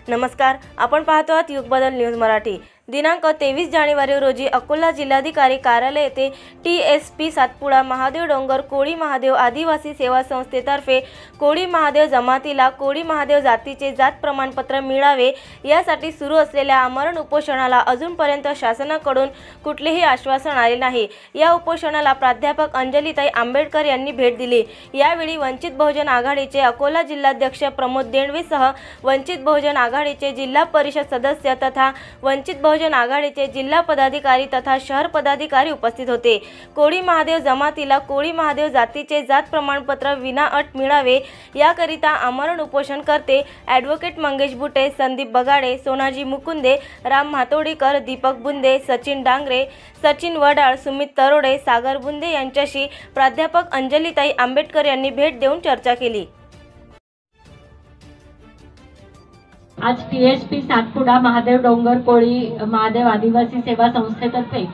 नमस्कार, आपण पाहतो आहात युग बदल न्यूज मराठी। दिनांक 23 जानेवारी रोजी अकोला जिल्हाधिकारी कार्यालय येथे TSP सातपुडा महादेव डोंगर कोळी महादेव आदिवासी सेवा संस्थेतर्फे कोळी महादेव जमातीला कोळी महादेव जातीचे जात प्रमाणपत्र मिळावे यासाठी सुरू असलेल्या आमरण उपोषणाला अजूनपर्यंत शासनाकडून कुठलेही आश्वासन आले नाही। या उपोषणाला प्राध्यापक अंजलीताई आंबेडकर यांनी भेट दिली। यावेळी वंचित बहुजन आघाडीचे अकोला जिल्हाध्यक्ष प्रमोद देणवेसह वंचित बहुजन आघाडीचे जिल्हा परिषद सदस्य तथा वंचित बहुजन आघाडीचे जिल्हा पदाधिकारी तथा शहर पदाधिकारी उपस्थित होते। कोळी महादेव जमातीला कोळी महादेव जातीचे जात प्रमाणपत्र विनाअट मिळावे याकरिता आमरण उपोषण करते ॲडव्होकेट मंगेश बुटे, संदीप बगाडे, सोनाजी मुकुंदे, राम म्हातोडीकर, दीपक बुंदे, सचिन डांगरे, सचिन वडाळ, सुमित तरोडे, सागर बुंदे यांच्याशी प्राध्यापक अंजलीताई आंबेडकर यांनी भेट देऊन चर्चा केली। आज TSP सातपुडा महादेव डोंगर कोळी महादेव आदिवासी सेवा संस्थेतर्फे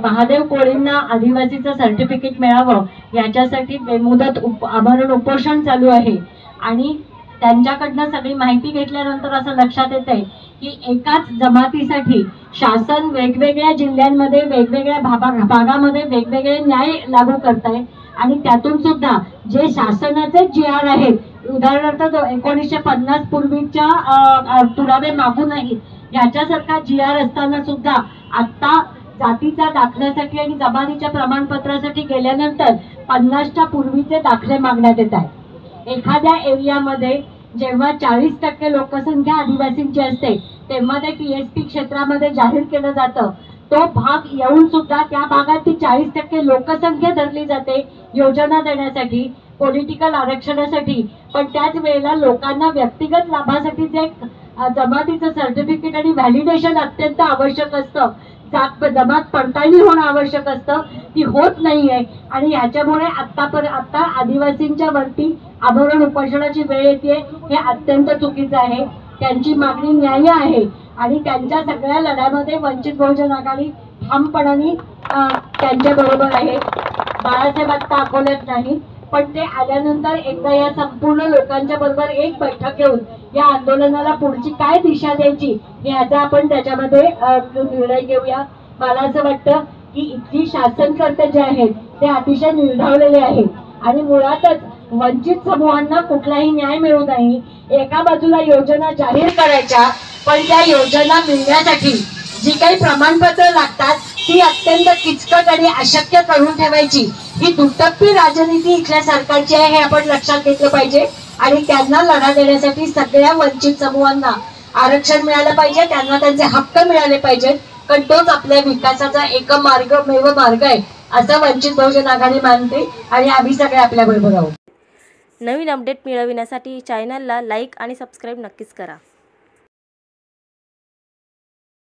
महादेव कोळींना आदिवासीचं सर्टिफिकेट मिळावं याच्यासाठी बेमुदत आमरण उपोषण चालू आहे। आणि त्यांच्याकडनं सगळी माहिती घेतल्यानंतर असं लक्षात येतंय की एकाच जमातीसाठी शासन वेगवेगळ्या जिल्ह्यांमध्ये वेगवेगळ्या भागामध्ये वेगवेगळे न्याय लागू करत आहे। आणि त्यातून सुद्धा जे शासनाचे GR आहेत, उदाहरणार्थ 1950 पूर्वीच्या पुरावे मागू नाहीत याच्यासारखा GR असताना सुद्धा आता जातीच्या दाखल्यासाठी आणि जमातीच्या प्रमाणपत्रासाठी गेल्यानंतर 50च्या पूर्वीचे दाखले मागण्यात येत आहेत। एखाद्या एरियामध्ये जेव्हा 40% लोकसंख्या आदिवासींची असते तेव्हा ते TSP क्षेत्रामध्ये जाहीर केलं जातं। तो भाग येऊन सुद्धा त्या भागात ती 40% लोकसंख्या धरली जाते योजना देण्यासाठी, पॉलिटिकल आरक्षणासाठी। पण त्याच वेळेला लोकांना व्यक्तिगत लाभासाठी जे जमातीचं सर्टिफिकेट आणि व्हॅलिडेशन अत्यंत आवश्यक असतं, जमात पडताळणी होणं आवश्यक असतं, ती होत नाहीये। आणि ह्याच्यामुळे आता आदिवासींच्या वरती आमरण उपोषणाची वेळ येते। हे अत्यंत चुकीचं आहे। त्यांची मागणी न्याय्य आहे आणि त्यांच्या सगळ्या लढ्यामध्ये वंचित बहुजन आघाडी ठामपणाने त्यांच्या बरोबर आहे। बाळासाहेब आत्ता अकोल्यात नाही, पण ते आल्यानंतर एकदा या संपूर्ण लोकांच्या बरोबर एक बैठक घेऊन या आंदोलनाला पुढची काय दिशा द्यायची याचा आपण त्याच्यामध्ये निर्णय घेऊया। मला असं वाटतं की इथली शासनकर्ते जे आहेत ते अतिशय निर्धावलेले आहेत आणि मुळातच वंचित समूहांना कुठलाही न्याय मिळू नाही। एका बाजूला योजना जाहीर करायच्या, पण त्या योजना मिळण्यासाठी जी काही प्रमाणपत्र लागतात ती अत्यंत किचकट आणि अशक्य करून ठेवायची, ही दुटप्पी राजनीती इथल्या सरकारची आहे हे आपण लक्षात घेतलं पाहिजे। आणि त्यांना लढा देण्यासाठी सगळ्या वंचित समूहांना आरक्षण मिळालं पाहिजे, त्यांना त्यांचे हक्क मिळाले पाहिजेत, कारण तोच आपल्या विकासाचा एकमेव मार्ग आहे असं वंचित बहुजन आघाडी मानते आणि आम्ही सगळे आपल्या बरोबर आहोत। नवीन अपडेट मिळविण्यासाठी चॅनलला लाईक आणि सबस्क्राईब नक्कीच करा।